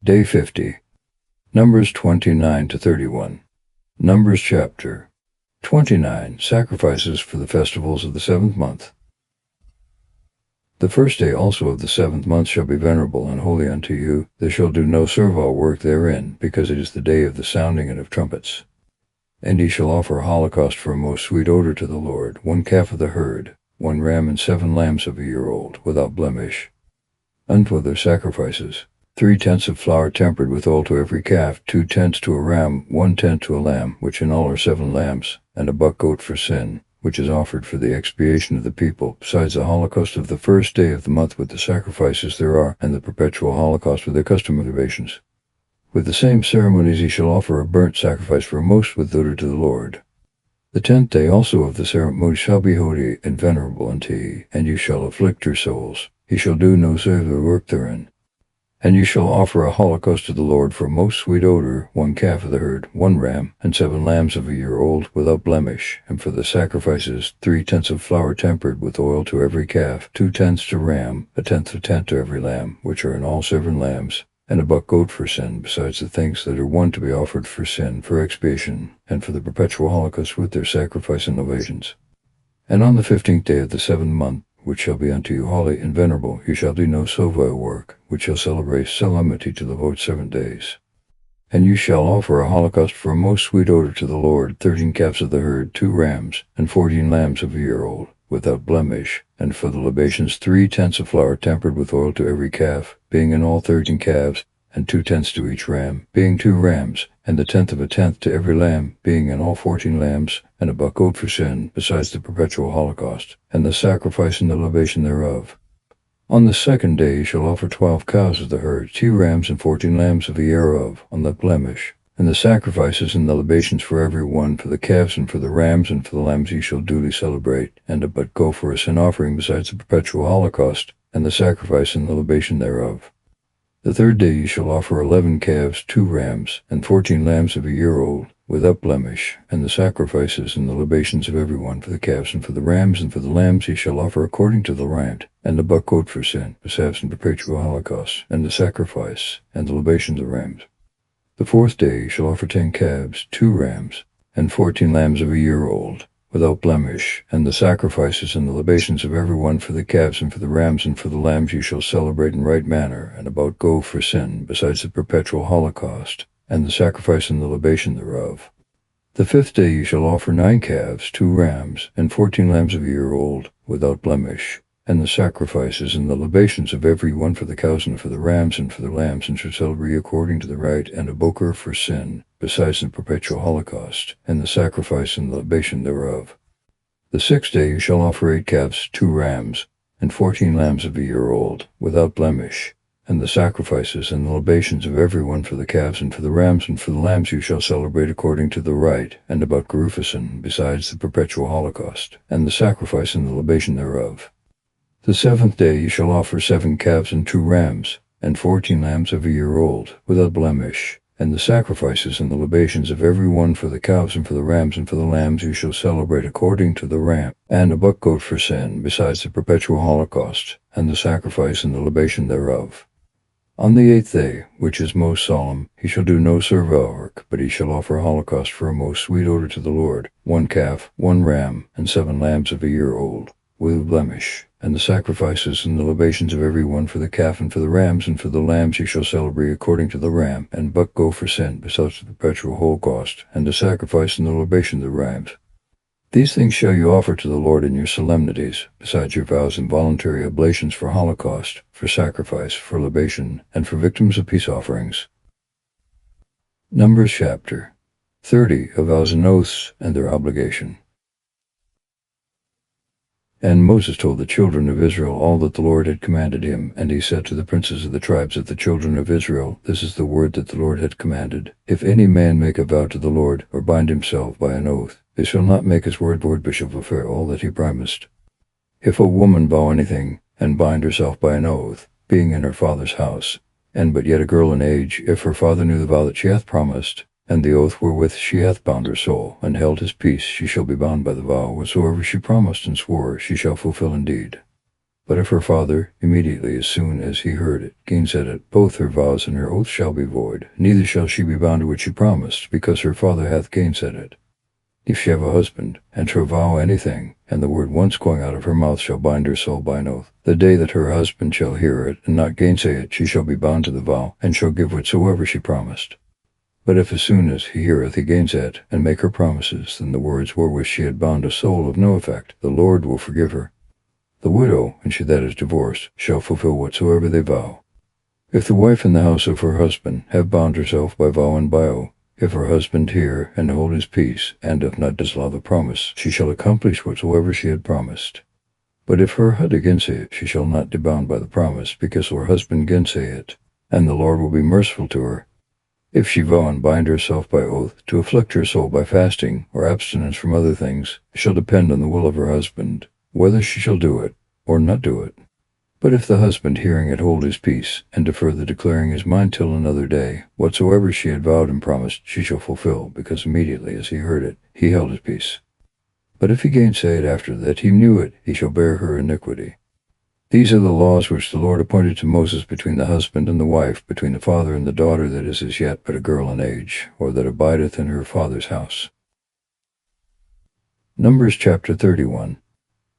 Day 50. Numbers 29 to 31. Numbers chapter 29. Sacrifices for the festivals of the seventh month. The first day also of the seventh month shall be venerable and holy unto you. They shall do no servile work therein, because it is the day of the sounding and of trumpets. And ye shall offer a holocaust for a most sweet odor to the Lord, 1 calf of the herd, 1 ram, and 7 lambs of a year old, without blemish. Unto their sacrifices, 3 tenths of flour tempered with oil to every calf, 2 tenths to a ram, 1 tenth to a lamb, which in all are 7 lambs, and a buck goat for sin, which is offered for the expiation of the people, besides the holocaust of the first day of the month with the sacrifices there are, and the perpetual holocaust with their customary libations. With the same ceremonies ye shall offer a burnt sacrifice for a most sweet odor to the Lord. The 10th day also of the ceremony shall be holy and venerable unto ye, and you shall afflict your souls. Ye shall do no servile work therein. And you shall offer a holocaust to the Lord for a most sweet odor, 1 calf of the herd, 1 ram, and 7 lambs of a year old, without blemish. And for the sacrifices, 3 tenths of flour tempered with oil to every calf, 2 tenths to ram, a tenth to every lamb, which are in all 7 lambs, and a buck goat for sin, besides the things that are one to be offered for sin, for expiation, and for the perpetual holocaust with their sacrifice and libations. And on the 15th day of the seventh month, which shall be unto you holy and venerable, you shall do no servile work, which shall celebrate solemnity to the Lord 7 days. And you shall offer a holocaust for a most sweet odor to the Lord, 13 calves of the herd, 2 rams, and 14 lambs of a year old, without blemish, and for the libations 3 tenths of flour tempered with oil to every calf, being in all 13 calves, and 2 tenths to each ram, being 2 rams, and the tenth of a tenth to every lamb, being in all 14 lambs, and a buck goat for sin, besides the perpetual holocaust, and the sacrifice and the libation thereof. On the 2nd day you shall offer 12 cows of the herd, 2 rams, and 14 lambs of a year of, on the blemish. And the sacrifices and the libations for every one, for the calves and for the rams and for the lambs ye shall duly celebrate, and a butt go for a sin offering besides the perpetual holocaust, and the sacrifice and the libation thereof. The 3rd day ye shall offer 11 calves, 2 rams, and 14 lambs of a year old, without blemish, and the sacrifices and the libations of every one, for the calves and for the rams and for the lambs ye shall offer according to the rant, and the buck goat for sin, besides the perpetual holocaust, and the sacrifice, and the libations of rams. The 4th day ye shall offer 10 calves, 2 rams, and 14 lambs of a year old, without blemish, and the sacrifices and the libations of every one, for the calves and for the rams and for the lambs ye shall celebrate in right manner, and about go for sin, besides the perpetual holocaust, and the sacrifice and the libation thereof. The 5th day ye shall offer 9 calves, 2 rams, and 14 lambs of a year old, without blemish, and the sacrifices and the libations of every one, for the cows and for the rams and for the lambs, and shall celebrate according to the rite, and a boker for sin, besides the perpetual holocaust, and the sacrifice and the libation thereof. The 6th day you shall offer 8 calves, 2 rams, and 14 lambs of a year old, without blemish, and the sacrifices and the libations of every one, for the calves and for the rams and for the lambs you shall celebrate according to the rite, and about go for sin, besides the perpetual holocaust, and the sacrifice and the libation thereof. The 7th day you shall offer 7 calves and 2 rams, and 14 lambs of a year old, without blemish, and the sacrifices and the libations of every one, for the calves and for the rams and for the lambs you shall celebrate according to the ram, and a buck goat for sin, besides the perpetual holocaust, and the sacrifice and the libation thereof. On the 8th day, which is most solemn, he shall do no servile work, but he shall offer a holocaust for a most sweet odor to the Lord, 1 calf, 1 ram, and 7 lambs of a year old, without blemish, and the sacrifices and the libations of every one, for the calf and for the rams and for the lambs you shall celebrate according to the ram, and buck go for sin, besides the perpetual holocaust, and the sacrifice and the libation of the rams. These things shall you offer to the Lord in your solemnities, besides your vows and voluntary oblations for holocaust, for sacrifice, for libation, and for victims of peace offerings. Numbers chapter 30 of vows and oaths and their obligation. And Moses told the children of Israel all that the Lord had commanded him, and he said to the princes of the tribes of the children of Israel, This is the word that the Lord had commanded. If any man make a vow to the Lord, or bind himself by an oath, they shall not make his word void, but shall fulfill all that he promised. If a woman vow anything, and bind herself by an oath, being in her father's house, and but yet a girl in age, if her father knew the vow that she hath promised, and the oath wherewith she hath bound her soul, and held his peace, she shall be bound by the vow whatsoever she promised and swore, she shall fulfill indeed. But if her father, immediately as soon as he heard it, gainsaid it, both her vows and her oaths shall be void, neither shall she be bound to what she promised, because her father hath gainsaid it. If she have a husband, and shall vow anything, and the word once going out of her mouth shall bind her soul by an oath, the day that her husband shall hear it, and not gainsay it, she shall be bound to the vow, and shall give whatsoever she promised. But if as soon as he heareth he gainsay it, and make her promises, then the words wherewith she had bound a soul of no effect, the Lord will forgive her. The widow, and she that is divorced, shall fulfill whatsoever they vow. If the wife in the house of her husband have bound herself by vow and by oath, if her husband hear and hold his peace, and doth not disallow the promise, she shall accomplish whatsoever she had promised. But if her husband gainsay it, she shall not be bound by the promise, because her husband gainsay it, and the Lord will be merciful to her. If she vow and bind herself by oath, to afflict her soul by fasting, or abstinence from other things, it shall depend on the will of her husband, whether she shall do it, or not do it. But if the husband hearing it hold his peace, and defer the declaring his mind till another day, whatsoever she had vowed and promised she shall fulfill, because immediately as he heard it, he held his peace. But if he gainsay it after that he knew it, he shall bear her iniquity. These are the laws which the Lord appointed to Moses between the husband and the wife, between the father and the daughter that is as yet but a girl in age, or that abideth in her father's house. Numbers chapter 31.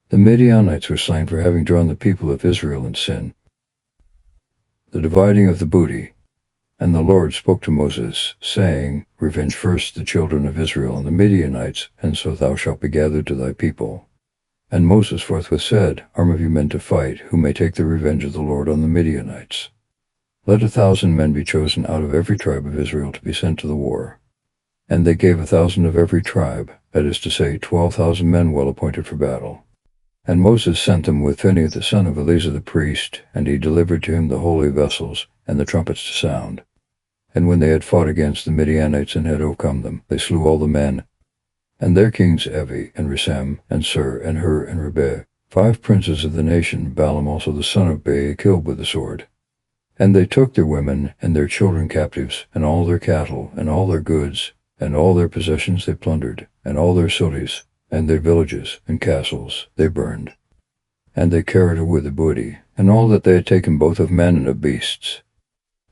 The Midianites were slain for having drawn the people of Israel in sin. The dividing of the booty. And the Lord spoke to Moses, saying, Revenge first the children of Israel and the Midianites, and so thou shalt be gathered to thy people. And Moses forthwith said, Arm of you men to fight, who may take the revenge of the Lord on the Midianites. Let 1,000 men be chosen out of every tribe of Israel to be sent to the war. And they gave 1,000 of every tribe, that is to say, 12,000 men well appointed for battle. And Moses sent them with Phinehas the son of Eleazar the priest, and he delivered to him the holy vessels, and the trumpets to sound. And when they had fought against the Midianites and had overcome them, they slew all the men. And their kings Evi, and Resem, and Sur, and Hur, and Rebeh, 5 princes of the nation, Balaam also the son of Beor, killed with the sword. And they took their women and their children captives, and all their cattle, and all their goods, and all their possessions they plundered, and all their cities, and their villages and castles they burned. And they carried away the booty, and all that they had taken both of men and of beasts.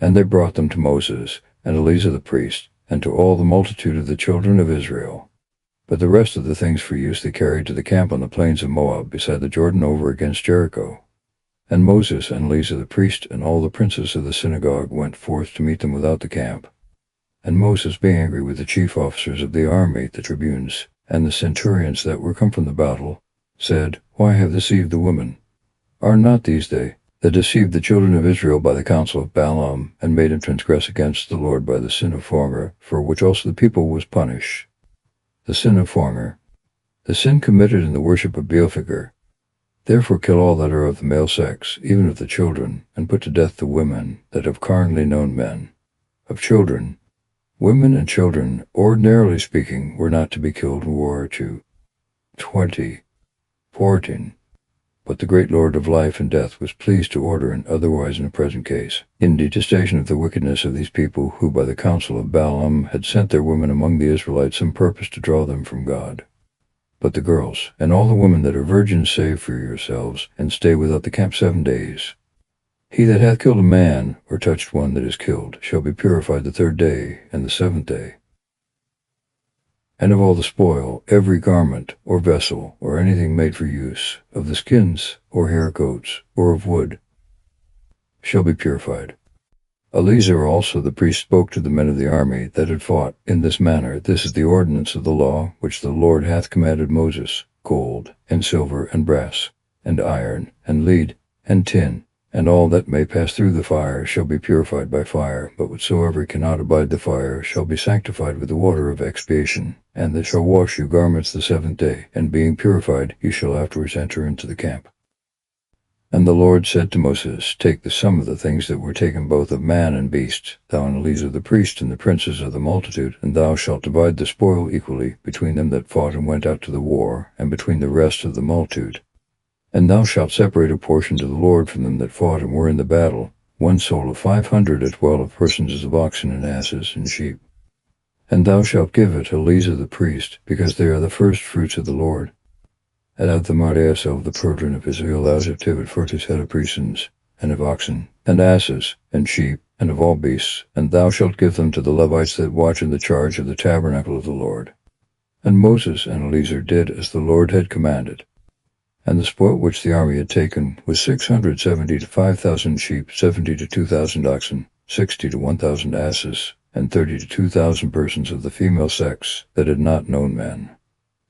And they brought them to Moses, and Eleazar the priest, and to all the multitude of the children of Israel. But the rest of the things for use they carried to the camp on the plains of Moab, beside the Jordan over against Jericho. And Moses and Eleazar the priest and all the princes of the synagogue went forth to meet them without the camp. And Moses, being angry with the chief officers of the army, the tribunes, and the centurions that were come from the battle, said, Why have deceived the women? Are not these they that deceived the children of Israel by the counsel of Balaam, and made them transgress against the Lord by the sin of former, for which also the people was punished? The sin of former. The sin committed in the worship of Beelzebub. Therefore kill all that are of the male sex, even of the children, and put to death the women that have carnally known men. Of children, women and children, ordinarily speaking, were not to be killed in war to 14. But the great Lord of life and death was pleased to order in otherwise in the present case, in detestation of the wickedness of these people, who by the counsel of Balaam had sent their women among the Israelites on purpose to draw them from God. But the girls, and all the women that are virgins, save for yourselves, and stay without the camp 7 days. He that hath killed a man, or touched one that is killed, shall be purified the 3rd day and the 7th day. And of all the spoil, every garment, or vessel, or anything made for use, of the skins, or hair coats, or of wood, shall be purified. Eleazar also the priest spoke to the men of the army that had fought in this manner. This is the ordinance of the law which the Lord hath commanded Moses: gold, and silver, and brass, and iron, and lead, and tin, and all that may pass through the fire shall be purified by fire, but whatsoever cannot abide the fire shall be sanctified with the water of expiation. And they shall wash you garments the 7th day, and being purified, you shall afterwards enter into the camp. And the Lord said to Moses, Take the sum of the things that were taken both of man and beast, thou and Eleazar the priest, and the princes of the multitude, and thou shalt divide the spoil equally between them that fought and went out to the war, and between the rest of the multitude. And thou shalt separate a portion to the Lord from them that fought and were in the battle, 1 soul of 500 as well of persons of oxen and asses and sheep. And thou shalt give it to Eleazar the priest, because they are the first fruits of the Lord. And out the Mardeas of the children of Israel out of Tibet for his head of priests, and of oxen, and asses, and sheep, and of all beasts, and thou shalt give them to the Levites that watch in the charge of the tabernacle of the Lord. And Moses and Eleazar did as the Lord had commanded. And the spoil which the army had taken was 670 to 5,000 sheep, 70 to 2,000 oxen, 60 to 1,000 asses, and 30 to 2,000 persons of the female sex that had not known man.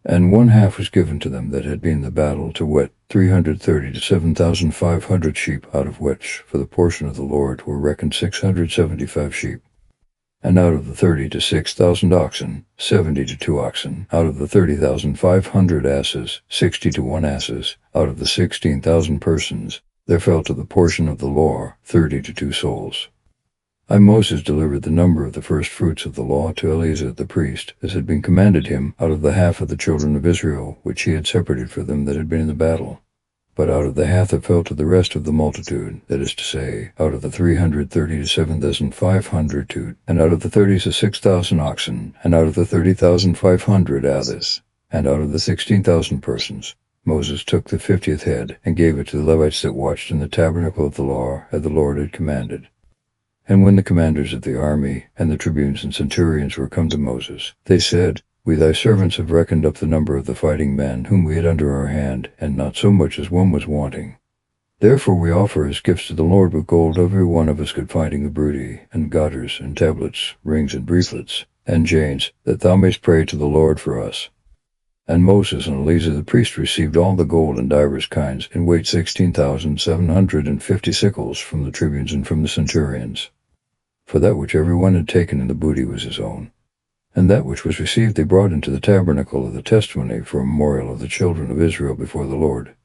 And one half was given to them that had been in the battle, to wit, 330 to 7,500 sheep, out of which, for the portion of the Lord, were reckoned 675 sheep. And out of the 30 to 6,000 oxen, 70 to 2 oxen, out of the 30,500 asses, 60 to 1 asses, out of the 16,000 persons, there fell to the portion of the law 30 to 2 souls. I Moses delivered the number of the first fruits of the law to Eleazar the priest, as had been commanded him, out of the half of the children of Israel, which he had separated for them that had been in the battle. But out of the half that fell to the rest of the multitude, that is to say, out of the 330 to 7,500 and out of the 30 to 6,000 oxen, and out of the 30,500 asses, and out of the 16,000 persons, Moses took the 50th head, and gave it to the Levites that watched in the tabernacle of the law, as the Lord had commanded. And when the commanders of the army, and the tribunes and centurions were come to Moses, they said, We thy servants have reckoned up the number of the fighting men whom we had under our hand, and not so much as one was wanting. Therefore we offer as gifts to the Lord with gold every one of us good finding of booty, and garters, and tablets, rings, and bracelets, and chains, that thou mayst pray to the Lord for us. And Moses and Eleazar the priest received all the gold in divers kinds, in weight 16,750 sickles, from the tribunes and from the centurions. For that which every one had taken in the booty was his own. And that which was received they brought into the tabernacle of the testimony for a memorial of the children of Israel before the Lord.